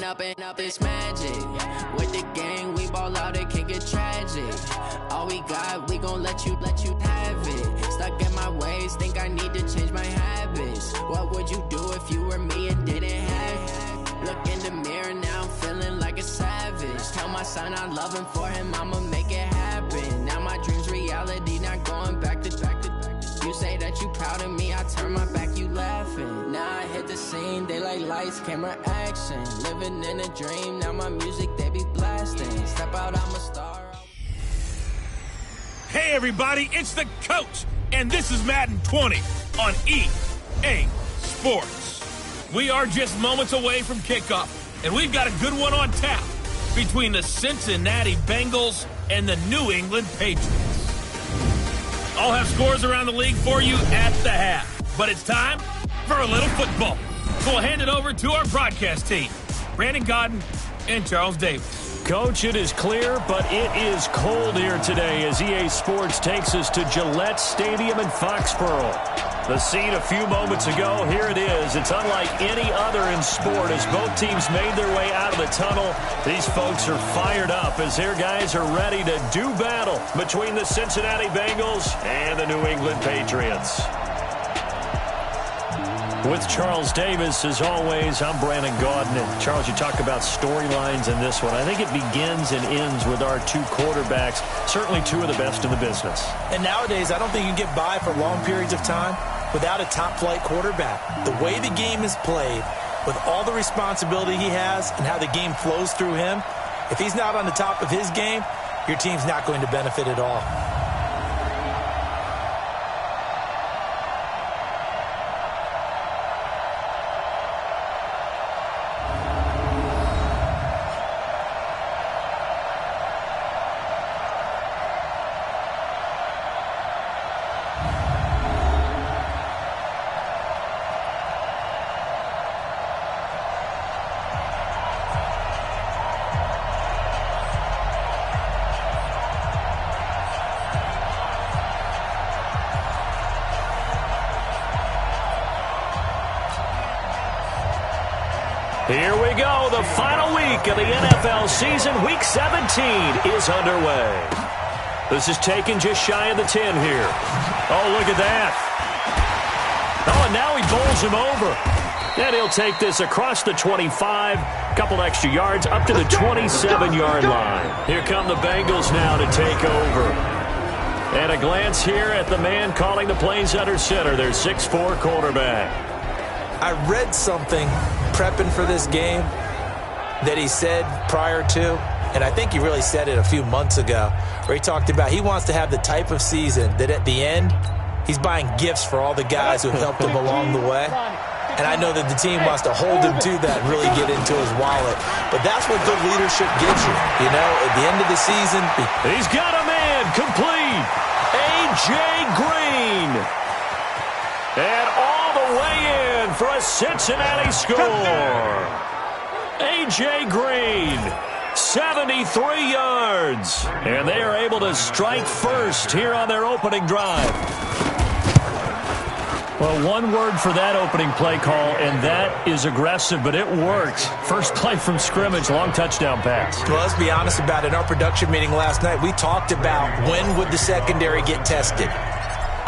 up and up this magic. With the gang, we ball out, it can get tragic. All we got, we gon' let you have it. Stuck in my ways, think I need to change my habits. What would you do if you were me and didn't have it? Look in the mirror, now I'm feeling like a savage. Tell my son I love him, for him I'ma make it happen. Now my dream's reality, not going back to. You say that you proud of me, I turn my back, you laughing. Now I hit the scene, they like lights, camera, action. Living in a dream, now my music, they be blasting. Step out, I'm a star. Hey everybody, it's the coach, and this is Madden 20 on EA Sports. We are just moments away from kickoff, and we've got a good one on tap between the Cincinnati Bengals and the New England Patriots. I'll have scores around the league for you at the half, but it's time for a little football. So we'll hand it over to our broadcast team, Brandon Godden and Charles Davis. Coach, it is clear, but it is cold here today as EA Sports takes us to Gillette Stadium in Foxborough. The scene a few moments ago, here it is. It's unlike any other in sport as both teams made their way out of the tunnel. These folks are fired up as their guys are ready to do battle between the Cincinnati Bengals and the New England Patriots. With Charles Davis, as always, I'm Brandon Gaudin. And Charles, you talk about storylines in this one. I think it begins and ends with our two quarterbacks, certainly two of the best in the business. And nowadays, I don't think you can get by for long periods of time without a top-flight quarterback. The way the game is played, with all the responsibility he has and how the game flows through him, if he's not on the top of his game, your team's not going to benefit at all. Here we go. The final week of the NFL season. Week 17 is underway. This is taken just shy of the 10 here. Oh, look at that. Oh, and now he bowls him over. And he'll take this across the 25, couple extra yards, up to the 27-yard line. Here come the Bengals now to take over. And a glance here at the man calling the plays under center, their 6'4 quarterback. I read something prepping for this game that he said prior to, and I think he really said it a few months ago, where he talked about he wants to have the type of season that at the end, he's buying gifts for all the guys who have helped him along the way. And I know that the team wants to hold him to that and really get into his wallet. But that's what good leadership gives you. You know, at the end of the season. He's got a man complete. A.J. Green. And all the way in for a Cincinnati score. A.J. Green, 73 yards. And they are able to strike first here on their opening drive. Well, one word for that opening play call, and that is aggressive, but it worked. First play from scrimmage, long touchdown pass. Well, let's be honest about it. In our production meeting last night, we talked about when would the secondary get tested.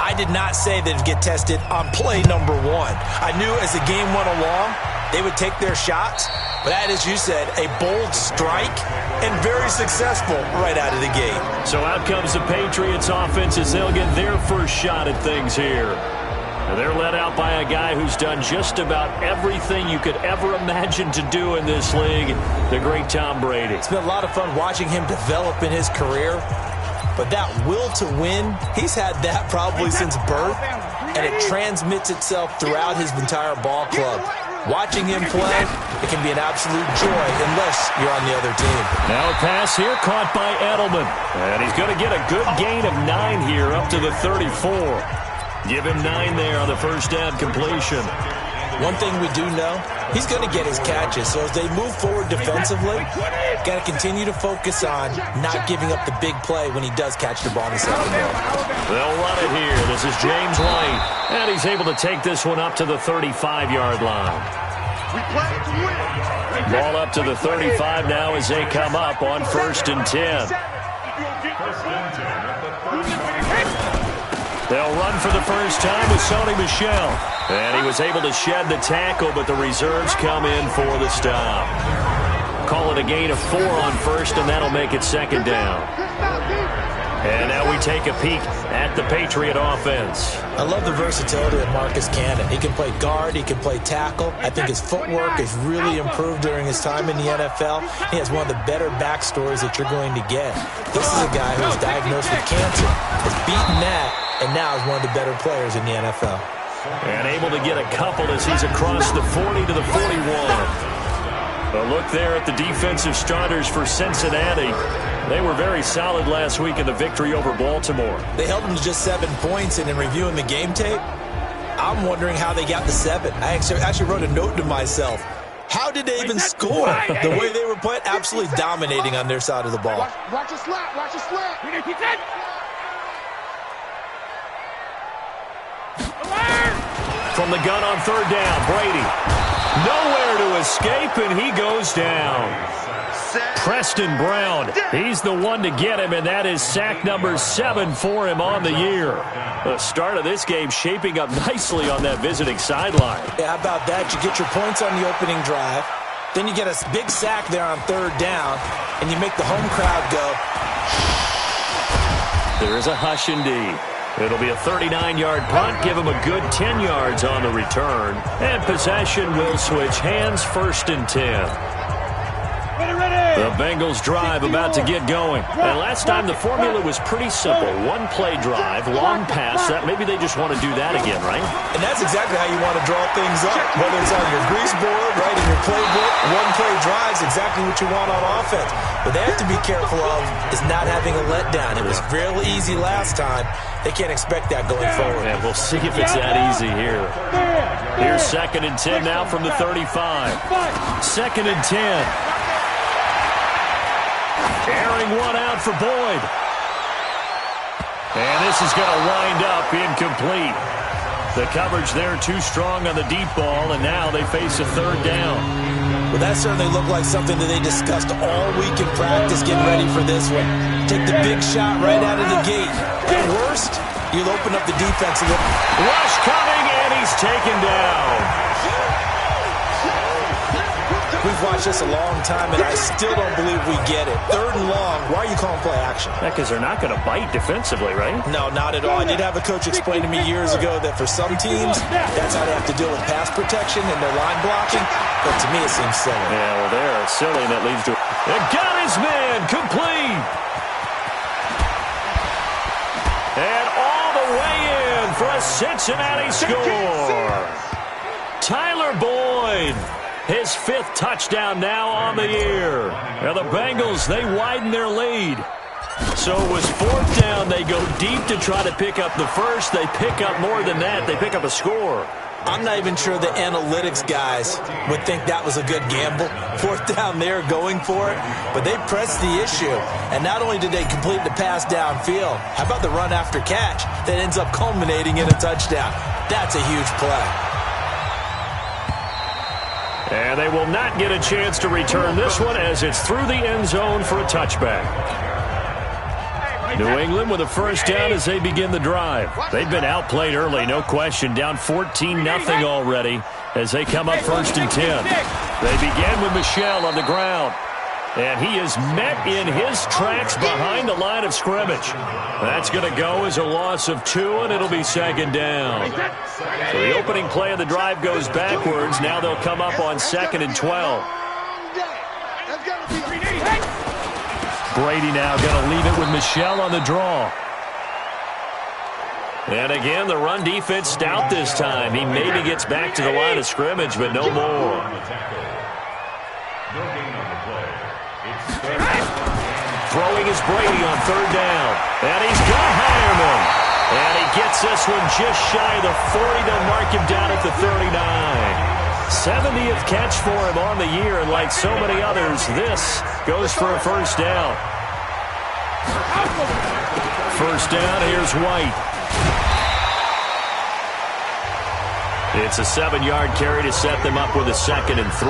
I did not say that it would get tested on play number one. I knew as the game went along, they would take their shots. But that, as you said, a bold strike and very successful right out of the gate. So out comes the Patriots offense as they'll get their first shot at things here. And they're led out by a guy who's done just about everything you could ever imagine to do in this league, the great Tom Brady. It's been a lot of fun watching him develop in his career. But that will to win, he's had that probably since birth, and it transmits itself throughout his entire ball club. Watching him play, it can be an absolute joy unless you're on the other team. Now a pass here caught by Edelman. And he's going to get a good gain of 9 here up to the 34. Give him 9 there on the first down completion. One thing we do know, he's going to get his catches. So as they move forward defensively, got to continue to focus on not giving up the big play when he does catch the ball in the secondary. They'll run it here. This is James White. And he's able to take this one up to the 35-yard line. Ball up to the 35 now as they come up on 1st and 10. They'll run for the first time with Sony Michel. And he was able to shed the tackle, but the reserves come in for the stop. Call it a gain of 4 on 1st, and that'll make it 2nd down. And now we take a peek at the Patriot offense. I love the versatility of Marcus Cannon. He can play guard. He can play tackle. I think his footwork has really improved during his time in the NFL. He has one of the better backstories that you're going to get. This is a guy who was diagnosed with cancer, has beaten that, and now is one of the better players in the NFL. And able to get a couple as he's across the 40 to the 41. A look there at the defensive starters for Cincinnati. They were very solid last week in the victory over Baltimore. They held them to just 7 points, and in reviewing the game tape, I'm wondering how they got the 7. I actually wrote a note to myself. How did they even score? The way they were playing, absolutely dominating on their side of the ball. Watch your slap, watch your slap. From the gun on 3rd down, Brady. Nowhere to escape, and he goes down. Preston Brown, he's the one to get him, and that is sack number 7 for him on the year. The start of this game shaping up nicely on that visiting sideline. Yeah, how about that? You get your points on the opening drive, then you get a big sack there on 3rd down, and you make the home crowd go. There is a hush indeed. It'll be a 39-yard punt, give him a good 10 yards on the return. And possession will switch hands, 1st and 10. The Bengals drive about to get going. And last time the formula was pretty simple. 1-play drive, long pass. That maybe they just want to do that again, right? And that's exactly how you want to draw things up. Whether it's on your grease board, right, in your playbook, 1-play drives, exactly what you want on offense. What they have to be careful of is not having a letdown. It was real easy last time. They can't expect that going forward. And we'll see if it's that easy here. Here's 2nd and 10 now from the 35. 2nd and 10. Airing one out for Boyd. And this is going to wind up incomplete. The coverage there too strong on the deep ball, and now they face a 3rd down. Well, that certainly looked like something that they discussed all week in practice getting ready for this one. Take the big shot right out of the gate. At worst, you'll open up the defense a little. Rush coming, and he's taken down. We've watched this a long time, and I still don't believe we get it. 3rd and long, why are you calling play action? Because they're not going to bite defensively, right? No, not at all. I did have a coach explain to me years ago that for some teams, that's how they have to deal with pass protection and their line blocking. But to me, it seems silly. Yeah, well, they're silly, and that leads to... It got his man complete. And all the way in for a Cincinnati score. Tyler Boyd. His 5th touchdown now on the year. Now the Bengals, they widen their lead. So it was 4th down. They go deep to try to pick up the first. They pick up more than that. They pick up a score. I'm not even sure the analytics guys would think that was a good gamble. 4th down there going for it. But they pressed the issue. And not only did they complete the pass downfield, how about the run after catch that ends up culminating in a touchdown? That's a huge play. And they will not get a chance to return this one as it's through the end zone for a touchback. New England with a 1st down as they begin the drive. They've been outplayed early, no question. Down 14-0 already as they come up 1st and 10. They begin with Michel on the ground. And he is met in his tracks behind the line of scrimmage. That's going to go as a loss of 2, and it'll be 2nd down. So the opening play of the drive goes backwards. Now they'll come up on 2nd and 12. Brady now going to leave it with Michel on the draw. And again, the run defense stout this time. He maybe gets back to the line of scrimmage, but no more. Throwing is Brady on 3rd down. And he's got Hireman. And he gets this one just shy of the 40. They'll mark him down at the 39. 70th catch for him on the year. And like so many others, this goes for a 1st down. 1st down, here's White. It's a 7-yard carry to set them up with a 2nd and 3.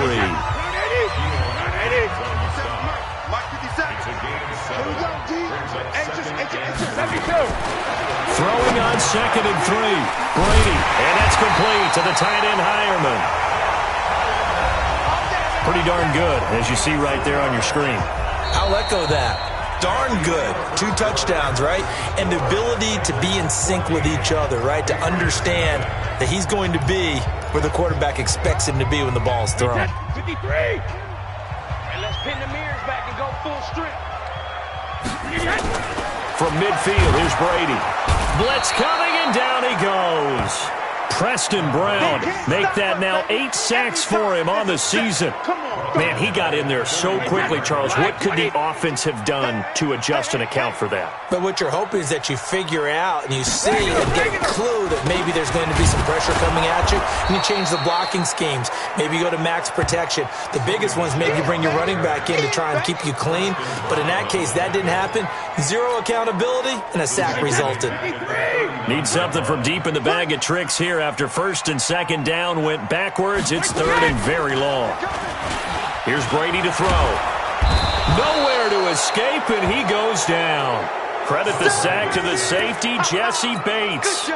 Throwing on 2nd and 3. Brady, and that's complete to the tight end Hireman. Pretty darn good, as you see right there on your screen. I'll echo that. Darn good. 2 touchdowns, right? And the ability to be in sync with each other, right? To understand that he's going to be where the quarterback expects him to be when the ball is thrown. 53. And let's pin the mirrors back and go full strip. From midfield, here's Brady. Blitz coming, and down he goes. Preston Brown make that now 8 sacks for him on the season. Man, he got in there so quickly, Charles. What could the offense have done to adjust and account for that? But what you're hoping is that you figure out and you see and get a clue that maybe there's going to be some pressure coming at you, and you change the blocking schemes. Maybe you go to max protection. The biggest ones, maybe you bring your running back in to try and keep you clean. But in that case, that didn't happen. 0 accountability, and a sack resulted. Need something from deep in the bag of tricks here. After 1st and 2nd down went backwards, it's 3rd and very long. Here's Brady to throw. Nowhere to escape, and he goes down. Credit the sack to the safety, Jesse Bates.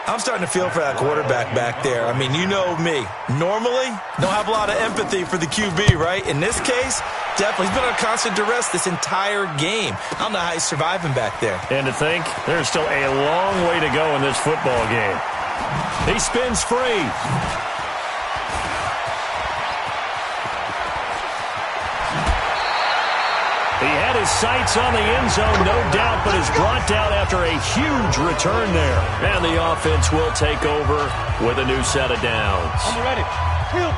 I'm starting to feel for that quarterback back there. I mean, you know me. Normally, don't have a lot of empathy for the QB, right? In this case, definitely. He's been on constant duress this entire game. I don't know how he's surviving back there. And to think, there's still a long way to go in this football game. He spins free. He had his sights on the end zone, no doubt, but is brought down after a huge return there. And the offense will take over with a new set of downs. I'm ready. Kill.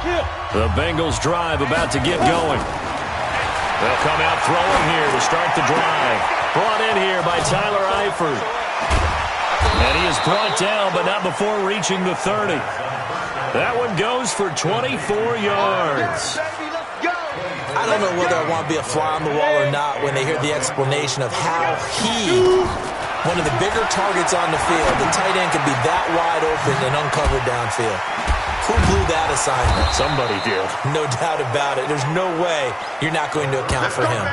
The Bengals drive about to get going. They'll come out throwing here to start the drive. Brought in here by Tyler Eifert. And he is brought down, but not before reaching the 30. That one goes for 24 yards. I don't know whether I want to be a fly on the wall or not when they hear the explanation of how he, one of the bigger targets on the field, the tight end could be that wide open and uncovered downfield. Who blew that assignment? Somebody did. No doubt about it. There's no way you're not going to account for him.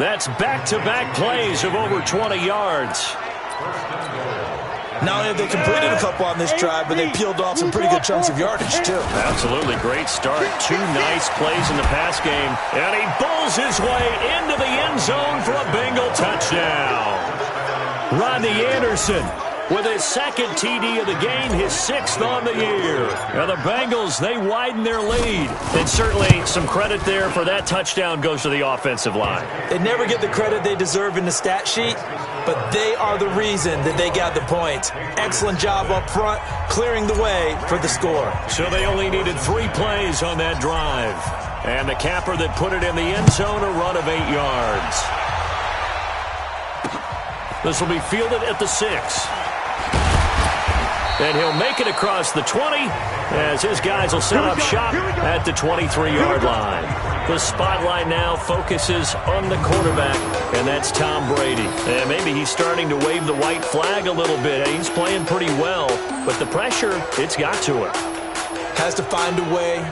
That's back-to-back plays of over 20 yards. Not only have they completed a couple on this drive, but they peeled off some pretty good chunks of yardage, too. Absolutely. Great start. 2 nice plays in the pass game. And he bowls his way into the end zone for a Bengal touchdown. Rodney Anderson with his 2nd TD of the game, his 6th on the year. Now the Bengals, they widen their lead. And certainly some credit there for that touchdown goes to the offensive line. They never get the credit they deserve in the stat sheet, but they are the reason that they got the points. Excellent job up front, clearing the way for the score. So they only needed 3 plays on that drive. And the capper that put it in the end zone, a run of 8 yards. This will be fielded at the 6. And he'll make it across the 20 as his guys will set up shop at the 23-yard line. The spotlight now focuses on the quarterback, and that's Tom Brady. And maybe he's starting to wave the white flag a little bit. He's playing pretty well, but the pressure, it's got to him. Has to find a way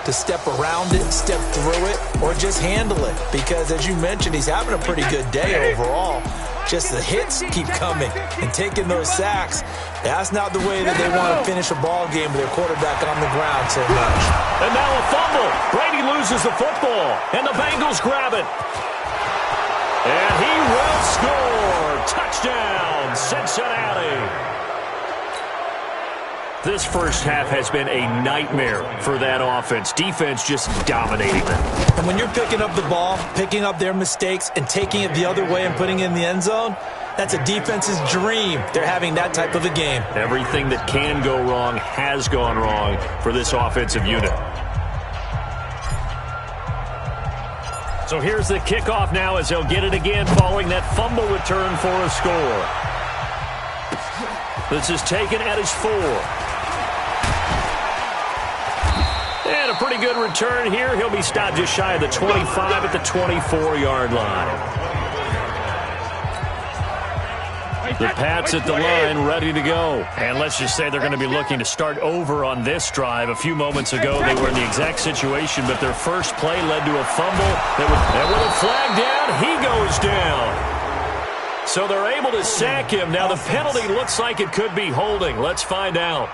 to step around it, step through it, or just handle it. Because as you mentioned, he's having a pretty good day overall. Just the hits keep coming and taking those sacks. That's not the way that they want to finish a ball game with their quarterback on the ground so much. And now a fumble. Brady loses the football, and the Bengals grab it. And he will score. Touchdown, Cincinnati. This first half has been a nightmare for that offense. Defense just dominating them. And when you're picking up the ball, picking up their mistakes, and taking it the other way and putting it in the end zone, that's a defense's dream. They're having that type of a game. Everything that can go wrong has gone wrong for this offensive unit. So here's the kickoff now as they'll get it again following that fumble return for a score. This is taken at his 4. And a pretty good return here. He'll be stopped just shy of the 25 at the 24-yard line. The Pats at the line, ready to go. And let's just say they're going to be looking to start over on this drive. A few moments ago, they were in the exact situation, but their first play led to a fumble. And with a flag down, he goes down. So they're able to sack him. Now the penalty looks like it could be holding. Let's find out.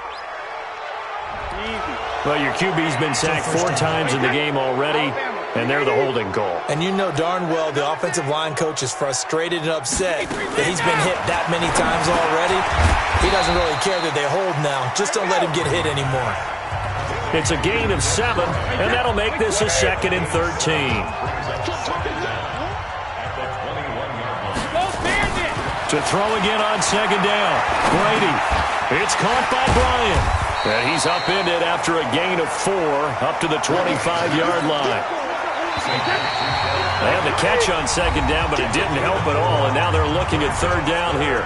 Well, your QB's been sacked 4 times in the game already, and they're the holding call. And you know darn well the offensive line coach is frustrated and upset that he's been hit that many times already. He doesn't really care that they hold now. Just don't let him get hit anymore. It's a gain of 7, and that'll make this a 2nd and 13. To throw again on 2nd down. Brady. It's caught by Bryant. And he's upended after a gain of 4 up to the 25-yard line. They had the catch on 2nd down, but it didn't help at all, and now they're looking at 3rd down here.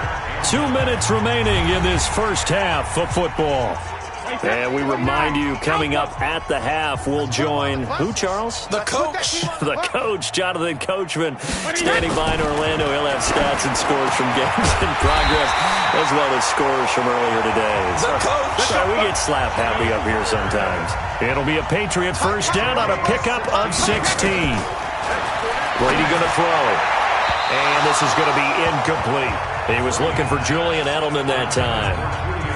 2 minutes remaining in this first half of football. And we remind you, coming up at the half, we'll join who, Charles? The coach. The coach, Jonathan Coachman, standing by in Orlando. He'll have stats and scores from games in progress, as well as scores from earlier today. The coach. Sorry, we get slap happy up here sometimes. It'll be a Patriot first down on a pickup of 16. Brady going to throw. And this is going to be incomplete. He was looking for Julian Edelman that time.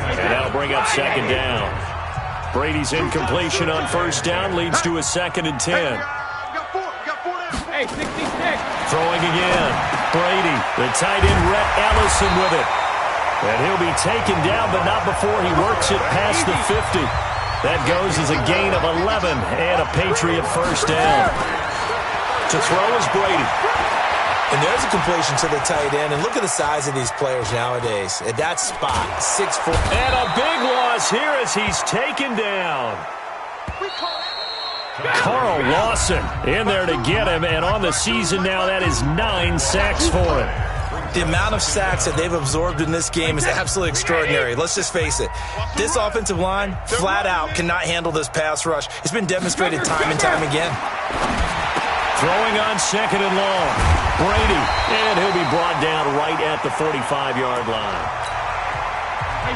And that'll bring up 2nd down. Brady's incompletion on 1st down leads to a 2nd and 10. Hey, 66. Throwing again. Brady, the tight end, Rhett Ellison with it. And he'll be taken down, but not before he works it past the 50. That goes as a gain of 11 and a Patriot first down. To throw is Brady. And there's a completion to the tight end. And look at the size of these players nowadays. At that spot, 6'4". And a big loss here as he's taken down. Carl Lawson in there to get him. And on the season now, that is 9 sacks for him. The amount of sacks that they've absorbed in this game is absolutely extraordinary. Let's just face it. This offensive line, flat out, cannot handle this pass rush. It's been demonstrated time and time again. Throwing on 2nd and long. Brady, and he'll be brought down right at the 45-yard line.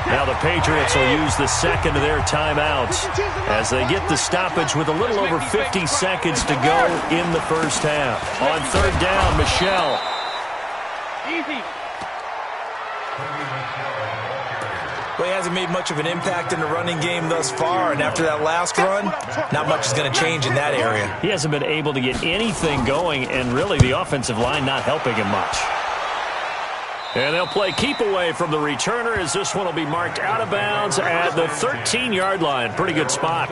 Now the Patriots will use the 2nd of their timeouts as they get the stoppage with a little over 50 seconds to go in the first half. On 3rd down, Michelle. Easy. Well, he hasn't made much of an impact in the running game thus far, and after that last run, not much is going to change in that area. He hasn't been able to get anything going, and really the offensive line not helping him much. And they'll play keep away from the returner as this one will be marked out of bounds at the 13-yard line. Pretty good spot.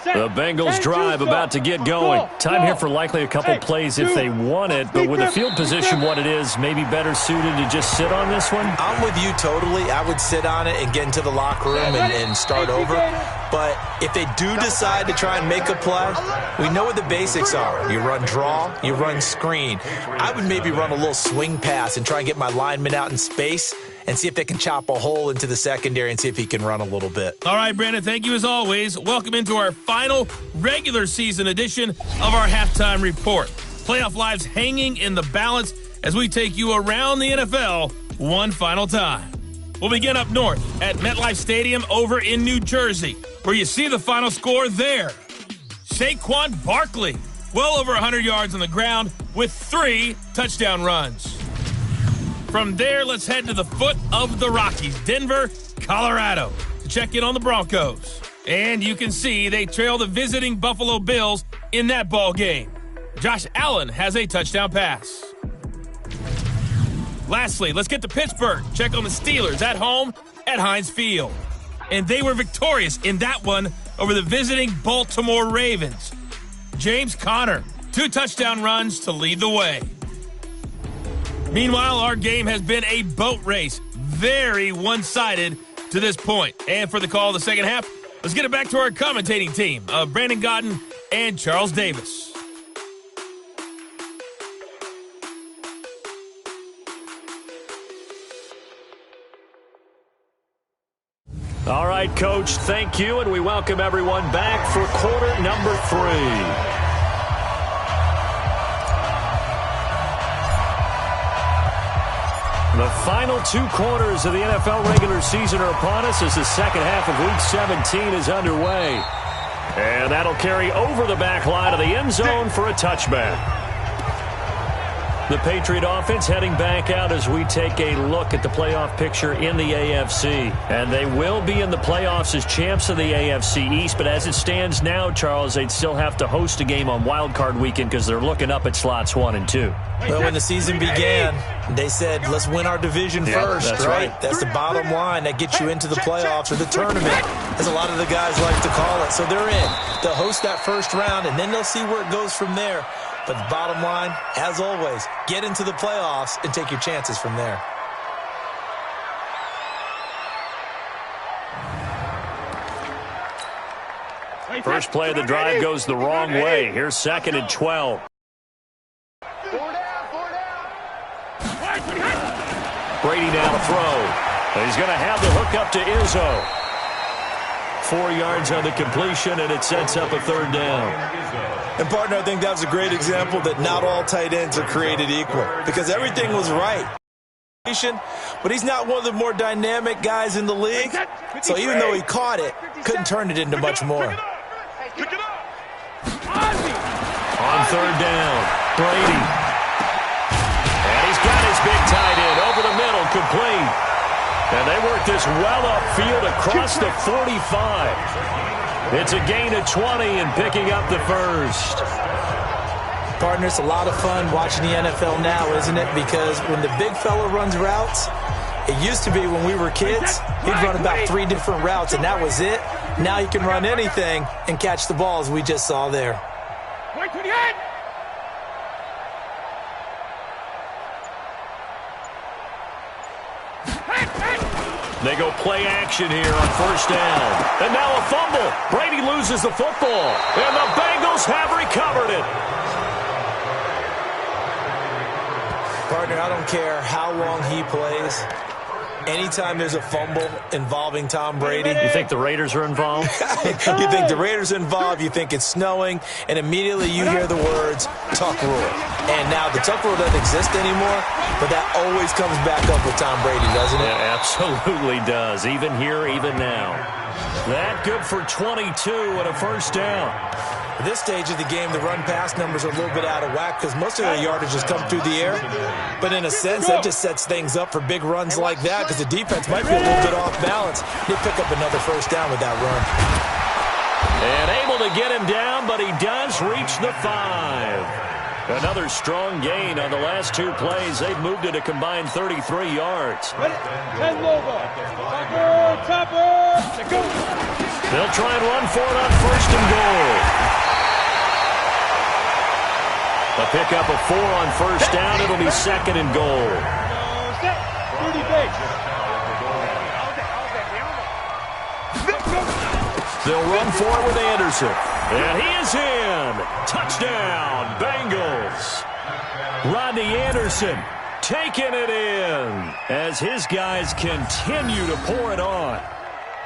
The Bengals drive about to get going. Time here for likely a couple plays if they want it, but with the field position what it is, maybe better suited to just sit on this one? I'm with you totally. I would sit on it and get into the locker room and start over. But if they do decide to try and make a play, we know what the basics are. You run draw, you run screen. I would maybe run a little swing pass and try and get my lineman out in space and see if they can chop a hole into the secondary and see if he can run a little bit. All right, Brandon, thank you as always. Welcome into our final regular season edition of our Halftime Report. Playoff lives hanging in the balance as we take you around the NFL one final time. We'll begin up north at MetLife Stadium over in New Jersey, where you see the final score there. Saquon Barkley, well over 100 yards on the ground with 3 touchdown runs. From there, let's head to the foot of the Rockies, Denver, Colorado, to check in on the Broncos. And you can see they trail the visiting Buffalo Bills in that ball game. Josh Allen has a touchdown pass. Lastly, let's get to Pittsburgh. Check on the Steelers at home at Heinz Field. And they were victorious in that one over the visiting Baltimore Ravens. James Conner, 2 touchdown runs to lead the way. Meanwhile, our game has been a boat race. Very one-sided to this point. And for the call of the second half, let's get it back to our commentating team of Brandon Godden and Charles Davis. All right, Coach, thank you, and we welcome everyone back for quarter number 3. The final 2 quarters of the NFL regular season are upon us as the second half of Week 17 is underway. And that'll carry over the back line of the end zone for a touchback. The Patriot offense heading back out as we take a look at the playoff picture in the AFC. And they will be in the playoffs as champs of the AFC East. But as it stands now, Charles, they'd still have to host a game on Wild Card Weekend because they're looking up at slots 1 and 2. Well, when the season began, they said, let's win our division first, that's right? That's the bottom line that gets you into the playoffs or the tournament, as a lot of the guys like to call it. So they're in. They'll host that first round, and then they'll see where it goes from there. But the bottom line, as always, get into the playoffs and take your chances from there. First play of the drive goes the wrong way. Here's 2nd and 12. Brady now to throw. He's going to have the hook up to Izzo. 4 yards on the completion, and it sets up a 3rd down. And, partner, I think that was a great example that not all tight ends are created equal because everything was right. But he's not one of the more dynamic guys in the league. So even though he caught it, couldn't turn it into much more. On 3rd down, Brady. And he's got his big tight end over the middle, complete. And they work this well upfield across the 45. It's a gain of 20 and picking up the first. Partner, it's a lot of fun watching the NFL now, isn't it? Because when the big fella runs routes, it used to be when we were kids, he'd run about 3 different routes, and that was it. Now he can run anything and catch the balls we just saw there. They go play action here on 1st down. And now a fumble. Brady loses the football. And the Bengals have recovered it. Partner, I don't care how long he plays. Anytime there's a fumble involving Tom Brady. You think the Raiders are involved? You think the Raiders are involved, you think it's snowing, and immediately you hear the words, tuck rule. And now the tuck rule doesn't exist anymore, but that always comes back up with Tom Brady, doesn't it? Yeah, absolutely does. Even here, even now. That good for 22 and a 1st down. At this stage of the game, the run-pass numbers are a little bit out of whack because most of their yardage has come through the air. But in a sense, that just sets things up for big runs like that because the defense might be a little bit off balance. They pick up another 1st down with that run. And able to get him down, but he does reach the 5. Another strong gain on the last 2 plays. They've moved it a combined 33 yards. They'll try and run for it on 1st and goal. A pickup of 4 on 1st down. It'll be 2nd and goal. They'll run for it with Anderson. And he is in. Touchdown, Bengals. Rodney Anderson taking it in as his guys continue to pour it on.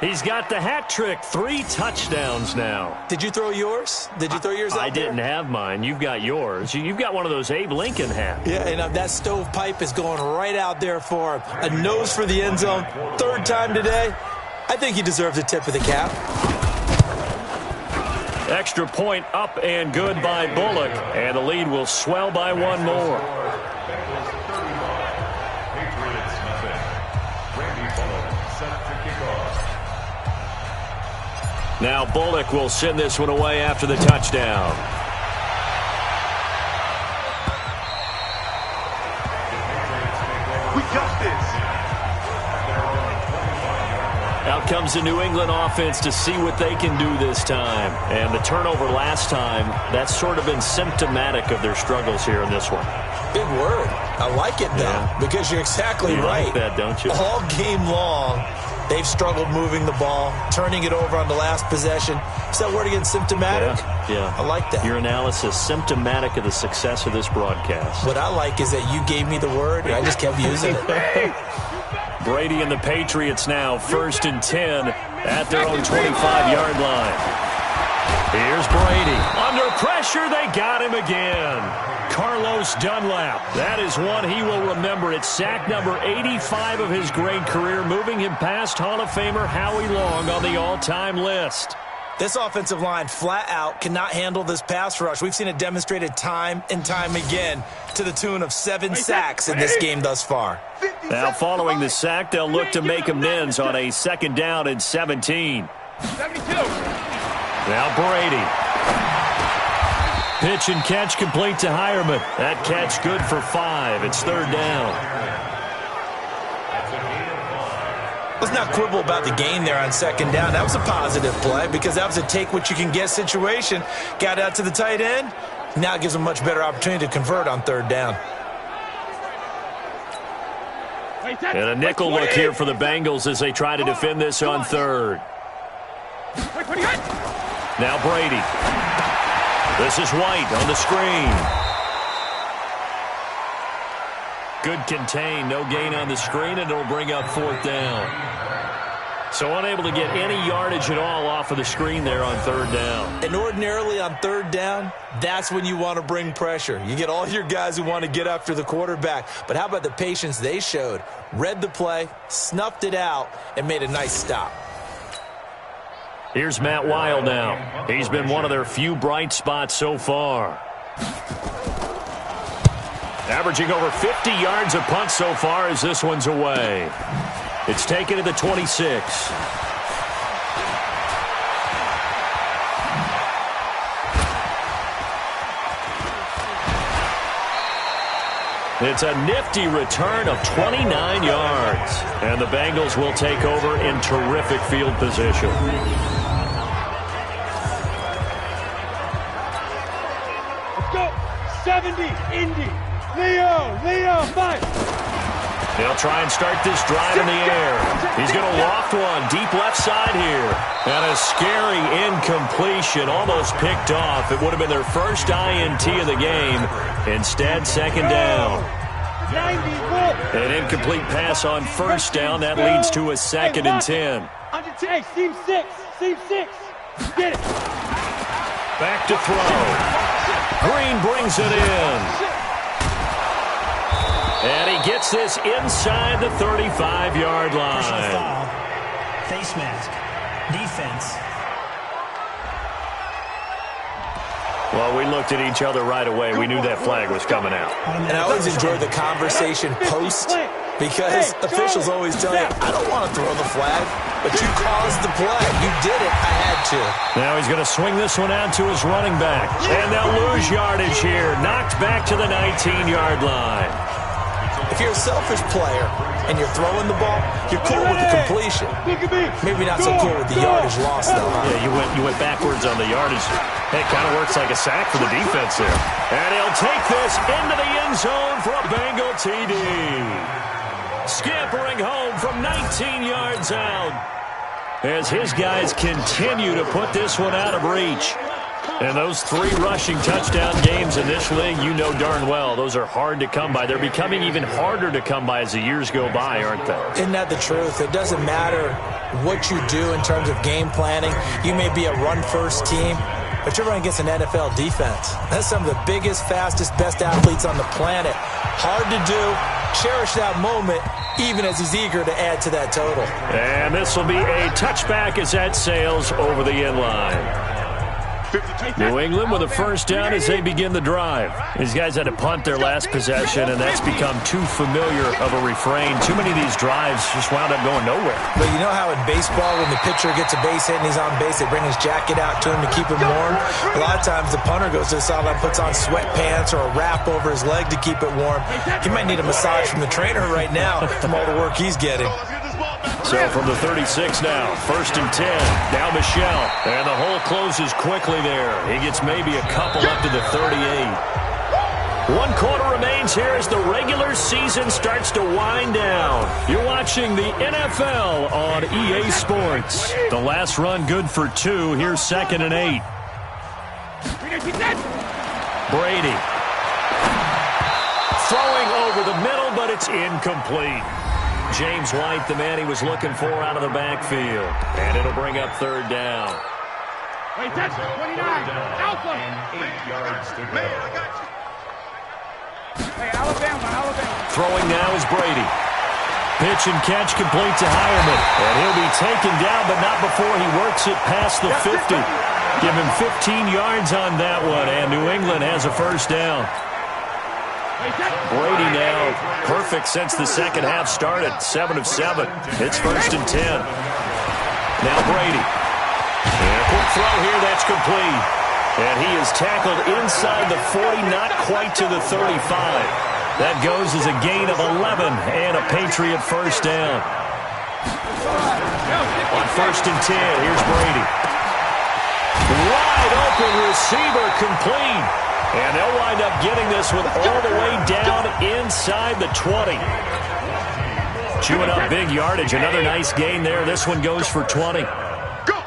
He's got the hat trick, 3 touchdowns now. Did you throw yours? Did you throw yours out I didn't have mine. You've got yours. You've got one of those Abe Lincoln hats. Yeah, and that stovepipe is going right out there for him. A nose for the end zone. 3rd time today. I think he deserves a tip of the cap. Extra point up and good by Bullock. And the lead will swell by 1 more. Now Bullock will send this one away after the touchdown. We got this. Out comes the New England offense to see what they can do this time. And the turnover last time, that's sort of been symptomatic of their struggles here in this one. Big word. I like it, though, because you're exactly right. Like that, don't you? All game long, they've struggled moving the ball, turning it over on the last possession. Is that word again, symptomatic? Yeah. I like that. Your analysis, symptomatic of the success of this broadcast. What I like is that you gave me the word, and I just kept using it. Brady and the Patriots now 1st and 10 at their own 25-yard line. Here's Brady. Under pressure, they got him again. Carlos Dunlap. That is one he will remember. It's sack number 85 of his great career, moving him past Hall of Famer Howie Long on the all-time list. This offensive line flat out cannot handle this pass rush. We've seen it demonstrated time and time again to the tune of 7 sacks in this game thus far. Now following the sack, they'll look to make amends on a 2nd down and 17. 72. Now Brady. Pitch and catch complete to Hireman. That catch good for 5. It's 3rd down. Let's not quibble about the gain there on 2nd down. That was a positive play because that was a take-what-you-can-get situation. Got out to the tight end. Now it gives them a much better opportunity to convert on 3rd down. And a nickel look here for the Bengals as they try to defend this on 3rd. Now Brady. This is White on the screen. Good contain, no gain on the screen, and it'll bring up 4th down. So unable to get any yardage at all off of the screen there on 3rd down. And ordinarily on 3rd down, that's when you want to bring pressure. You get all your guys who want to get after the quarterback. But how about the patience they showed? Read the play, snuffed it out, and made a nice stop. Here's Matt Weil now. He's been one of their few bright spots so far. Averaging over 50 yards a punt so far as this one's away. It's taken to the 26. It's a nifty return of 29 yards. And the Bengals will take over in terrific field position. Let's go. 70, Indy. Leo, 5. They'll try and start this drive in the air. He's going to loft one deep left side here. And a scary incompletion, almost picked off. It would have been their first INT of the game. Instead, 2nd down. An incomplete pass on 1st down. That leads to a 2nd and 10. Hey, seam 6. Get it. Back to throw. Green brings it in. And he gets this inside the 35-yard line. Personal foul, face mask, defense. Well, we looked at each other right away. We knew that flag was coming out. And I always enjoy the conversation post because officials always tell you, I don't want to throw the flag, but you caused the play. You did it. I had to. Now he's going to swing this one out to his running back. And they'll lose yardage here. Knocked back to the 19-yard line. If you're a selfish player and you're throwing the ball, you're cool with the completion. Maybe not so cool with the yardage loss, though. Huh? Yeah, you went backwards on the yardage. It kind of works like a sack for the defense there. And he'll take this into the end zone for a Bengal TD. Scampering home from 19 yards out as his guys continue to put this one out of reach. And those 3 rushing touchdown games in this league, you know darn well, those are hard to come by. They're becoming even harder to come by as the years go by, aren't they? Isn't that the truth? It doesn't matter what you do in terms of game planning. You may be a run-first team, but you're running against an NFL defense. That's some of the biggest, fastest, best athletes on the planet. Hard to do. Cherish that moment, even as he's eager to add to that total. And this will be a touchback as that sails over the end line. New England with a 1st down as they begin the drive. These guys had to punt their last possession, and that's become too familiar of a refrain. Too many of these drives just wound up going nowhere. But you know how in baseball, when the pitcher gets a base hit and he's on base, they bring his jacket out to him to keep him warm? A lot of times the punter goes to the sideline, puts on sweatpants or a wrap over his leg to keep it warm. He might need a massage from the trainer right now from all the work he's getting. So from the 36 now, 1st and 10. Now Michelle. And the hole closes quickly there. He gets maybe a couple up to the 38. 1 quarter remains here as the regular season starts to wind down. You're watching the NFL on EA Sports. The last run good for 2. Here's 2nd and 8. Brady. Throwing over the middle, but it's incomplete. James White, the man he was looking for out of the backfield. And it'll bring up third down. Wait, that's 29. Alpha. And 8 yards to go. Hey, Alabama. Throwing now is Brady. Pitch and catch complete to Hireman. And he'll be taken down, but not before he works it past the 50. Give him 15 yards on that one, and New England has a first down. Brady now perfect since the second half started. 7 of 7. It's first and 10. Now Brady. And a quick throw here, that's complete. And he is tackled inside the 40, not quite to the 35. That goes as a gain of 11 and a Patriot first down. On first and 10, here's Brady. Wide open receiver complete. And they'll wind up getting this one all the way down inside the 20. Chewing up big yardage. Another nice gain there. This one goes for 20.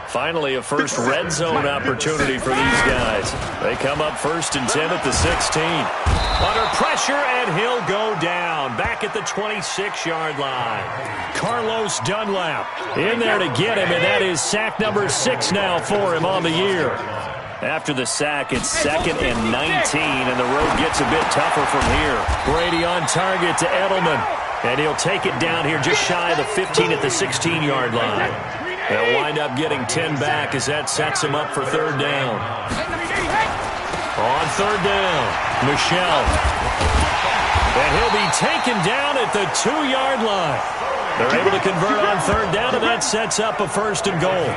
Finally, a first red zone opportunity for these guys. They come up first and 10 at the 16. Under pressure, and he'll go down. Back at the 26-yard line. Carlos Dunlap in there to get him, and that is sack number 6 now for him on the year. After the sack, it's 2nd and 19, and the road gets a bit tougher from here. Brady on target to Edelman, and he'll take it down here just shy of the 15 at the 16-yard line. They'll wind up getting 10 back as that sets him up for third down. On third down, Michel. And he'll be taken down at the 2-yard line. They're able to convert on third down, and that sets up a first and goal.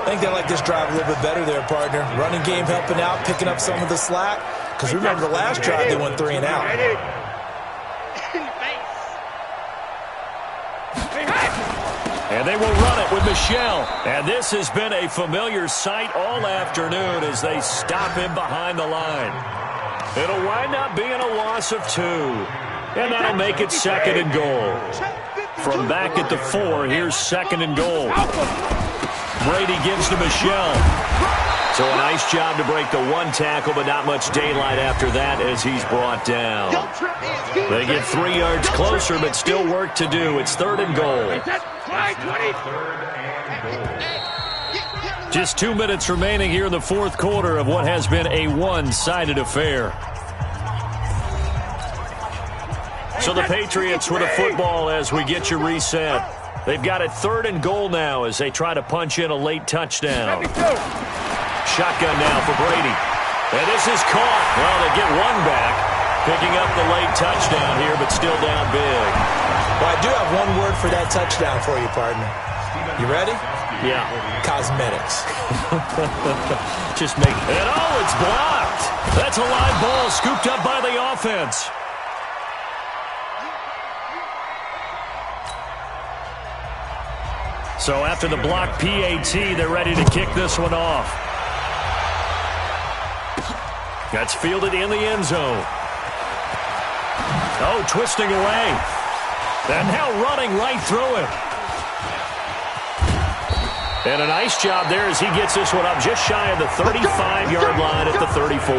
I think they like this drive a little bit better there, partner. Running game helping out, picking up some of the slack. Because remember the last drive, they went 3 and out. And they will run it with Michel. And this has been a familiar sight all afternoon as they stop him behind the line. It'll wind up being a loss of 2. And that'll make it 2nd and goal. From back at the 4, here's 2nd and goal. Brady gives to Michel. So a nice job to break the 1 tackle, but not much daylight after that as he's brought down. They get 3 yards closer, but still work to do. It's 3rd and goal. Just 2 minutes remaining here in the 4th quarter of what has been a one-sided affair. So the Patriots with a football as we get you reset. They've got it 3rd and goal now as they try to punch in a late touchdown. Shotgun now for Brady. And this is caught. Well, they get 1 back. Picking up the late touchdown here, but still down big. Well, I do have 1 word for that touchdown for you, partner. You ready? Yeah. Cosmetics. Just make it. And oh, it's blocked. That's a live ball scooped up by the offense. So after the block PAT, they're ready to kick this one off. That's fielded in the end zone. Oh, twisting away. And now running right through it. And a nice job there as he gets this one up just shy of the 35-yard line at the 34.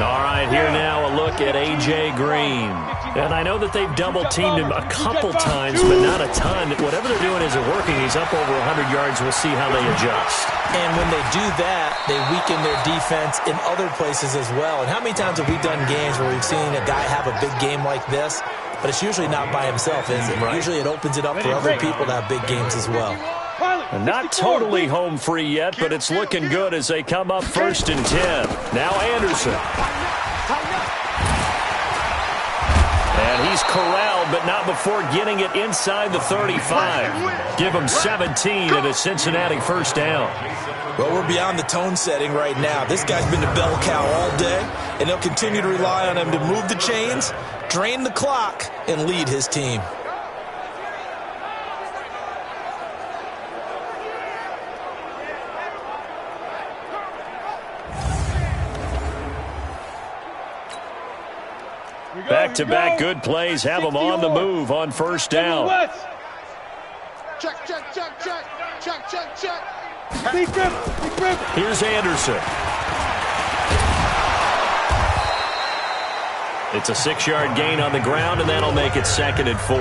All right, here now a look at A.J. Green. And I know that they've double-teamed him a couple times, but not a ton. Whatever they're doing isn't working. He's up over 100 yards. We'll see how they adjust. And when they do that, they weaken their defense in other places as well. And how many times have we done games where we've seen a guy have a big game like this? But it's usually not by himself, is it? Right. Usually it opens it up for other people to have big games as well. And not totally home free yet, but it's looking good as they come up 1st and 10. Now Anderson. And he's corralled, but not before getting it inside the 35. Give him 17 and a Cincinnati first down. Well, we're beyond the tone setting right now. This guy's been a bell cow all day, and they'll continue to rely on him to move the chains, drain the clock, and lead his team. Back-to-back good plays have them on the move on first down. Check. Here's Anderson. It's a 6-yard gain on the ground, and that'll make it 2nd and 4.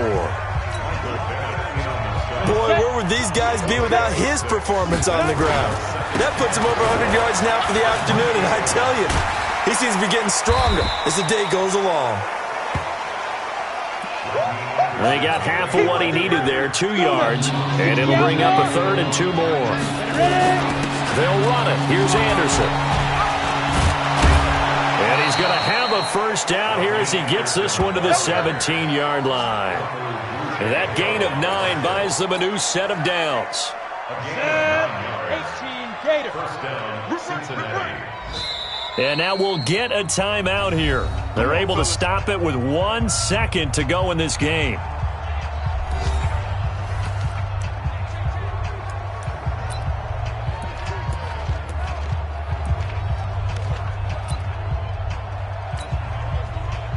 Boy, where would these guys be without his performance on the ground? That puts him over 100 yards now for the afternoon, and I tell you, he seems to be getting stronger as the day goes along. They got half of what he needed there, 2 yards, and it'll bring up a 3rd and 2 more. They'll run it. Here's Anderson. And he's going to have a first down here as he gets this one to the 17-yard line. And that gain of 9 buys them a new set of downs. 18 Gators. First down, Cincinnati. And now we'll get a timeout here. They're able to stop it with 1 second to go in this game.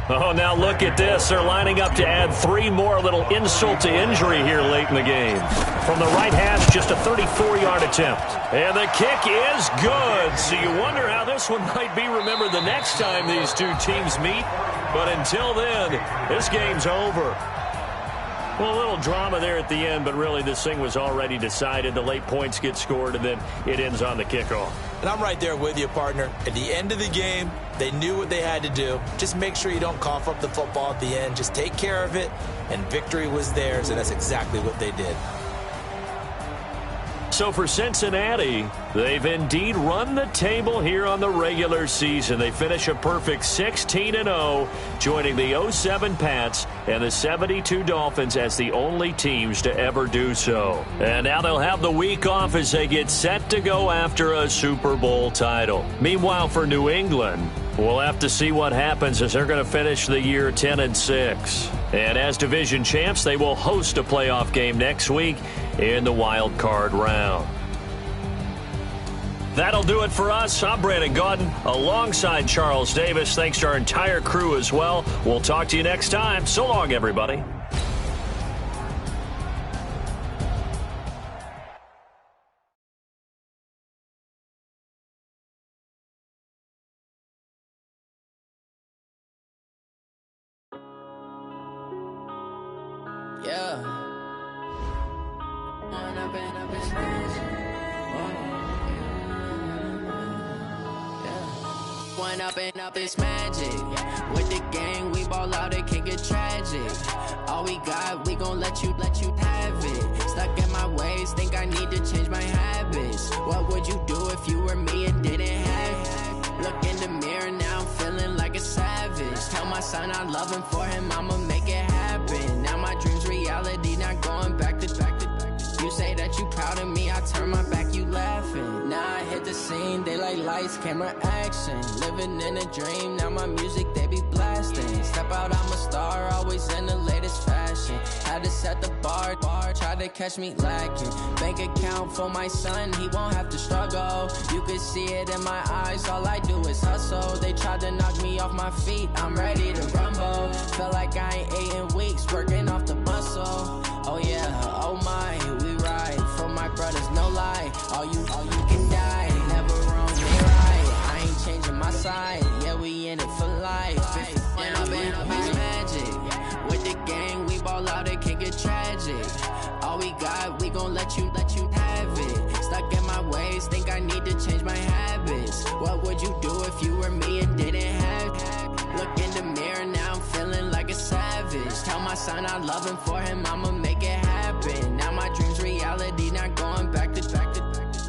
Oh, now look at this. They're lining up to add 3 more, little insult to injury here late in the game. From the right hash, just a 34-yard attempt. And the kick is good. So you wonder how this one might be remembered the next time these two teams meet. But until then, this game's over. Well, a little drama there at the end, but really this thing was already decided. The late points get scored, and then it ends on the kickoff. And I'm right there with you, partner. At the end of the game, they knew what they had to do. Just make sure you don't cough up the football at the end. Just take care of it, and victory was theirs, and that's exactly what they did. So for Cincinnati, they've indeed run the table here on the regular season. They finish a perfect 16-0, joining the 07 Pats and the 72 Dolphins as the only teams to ever do so. And now they'll have the week off as they get set to go after a Super Bowl title. Meanwhile, for New England, we'll have to see what happens as they're going to finish the year 10-6. And as division champs, they will host a playoff game next week in the wild card round. That'll do it for us. I'm Brandon Gaudin alongside Charles Davis. Thanks to our entire crew as well. We'll talk to you next time. So long, everybody. Yeah. One up and up is magic. With the gang, we ball out, it can get tragic. All we got, we gon' let you have it. Stuck in my ways, think I need to change my habits. What would you do if you were me and didn't have it? Look in the mirror, now I'm feeling like a savage. Tell my son I love him, for him I'ma make it happen. Now my dream's reality, not going back to. You say that you proud of me, I turn my back, you laughing. Now I hit the scene, they like lights, camera, action. Living in a dream, now my music, they be blasting. Step out, I'm a star, always in the latest fashion. Had to set the bar, try to catch me lacking. Bank account for my son, he won't have to struggle. You can see it in my eyes, all I do is hustle. They tried to knock me off my feet, I'm ready to rumble. Feel like I ain't ate in weeks, working off the muscle. Oh yeah, oh my, we ride for my brothers, no lie. All you can die, never wrong, they right. I ain't changing my side, yeah, we in it for life. And I've been magic. With the gang, we ball out, it can get tragic. All we got, we gon' let you have it. Stuck in my ways, think I need to change my habits. What would you do if you were me and didn't have it? Look in the mirror, now I'm feeling like a savage. Tell my son I love him, for him I'ma make it happen. Now my dream's reality, not going back to.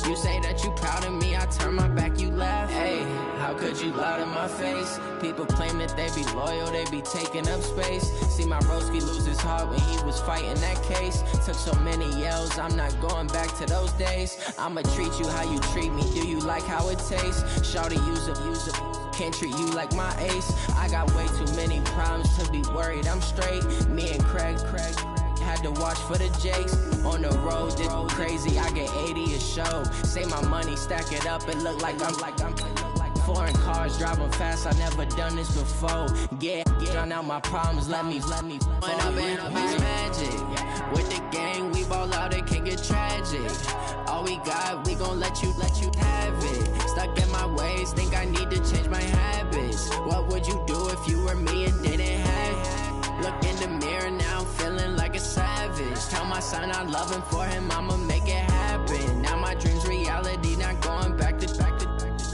You say that you proud of me, I turn my back, you laugh. Hey, how could you lie to my face? People claim that they be loyal, they be taking up space. See my broski lose his heart when he was fighting that case. Took so many yells, I'm not going back to those days. I'ma treat you how you treat me, do you like how it tastes? Shawty, use it, can't treat you like my ace. I got way too many problems to be worried, I'm straight. Me and Craig had to watch for the Jakes. On the road, this crazy, I get 80 a show. Say my money, stack it up, it look like I'm foreign cars, driving fast, I never done this before. Yeah, drown out my problems, let me When up and up is magic. With the gang, we ball out, it can get tragic. All we got, we gon' let you have it. Stuck in my ways, think I need to change my habits. What would you do if you were me and my son I love him, for him I'ma make it happen. Now my dream's reality, not going back to.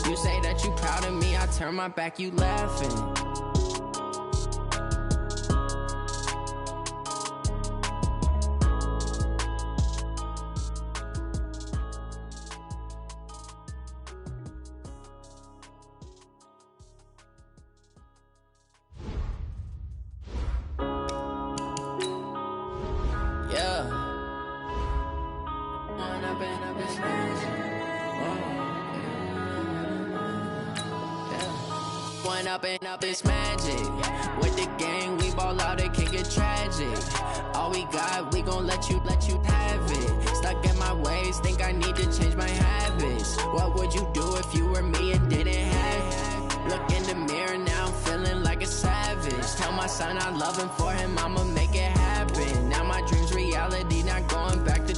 You say that you proud of me, I turn my back, you laughing. Up it's magic. With the gang, we ball out, it can get tragic. All we got, we gon' let you have it. Stuck in my ways, think I need to change my habits. What would you do if you were me and didn't have it? Look in the mirror now, I'm feeling like a savage. Tell my son I love him, for him I'ma make it happen. Now my dream's reality, not going back to.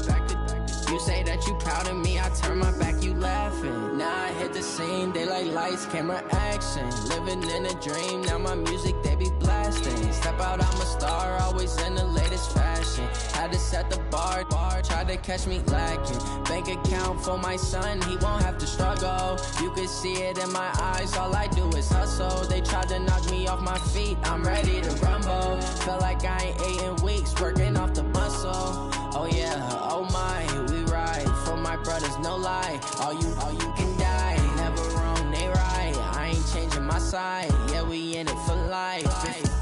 You say that you proud of me, I turn my back, you laughing. Now I hit the scene, they like lights, camera, action. Living in a dream, now my music, they be blasting. Step out, I'm a star, always in the latest fashion. Had to set the bar, tried to catch me lacking. Bank account for my son, he won't have to struggle. You can see it in my eyes, all I do is hustle. They tried to knock me off my feet, I'm ready to rumble. Feel like I ain't ate in weeks, working off the muscle. Oh yeah, oh my, we ride for my brothers, no lie. All you can die, never wrong, they right. I ain't changing my side, yeah, we in it for life.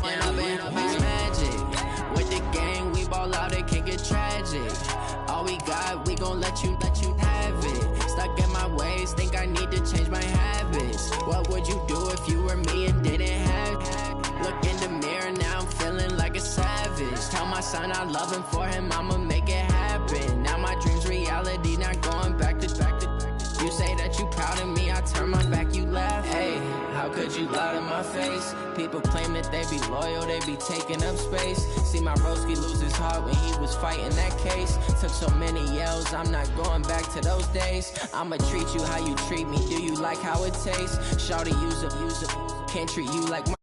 When I've been up, it's magic. With the gang, we ball out, it can get tragic. All we got, we gon' let you have it. Stuck in my ways, think I need to change my habits. What would you do if you were me and didn't have it? Look in the mirror, now I'm feeling like a savage. Tell my son I love him, for him I'ma make it happen. Now my dream's reality, not going back to. You say that you proud of me, I turn my back, you laugh. Hey, how could you lie to my face? People claim that they be loyal, they be taking up space. See my broski lose his heart when he was fighting that case. Took so many yells, I'm not going back to those days. I'ma treat you how you treat me, do you like how it tastes? Shawty, use up, can't treat you like my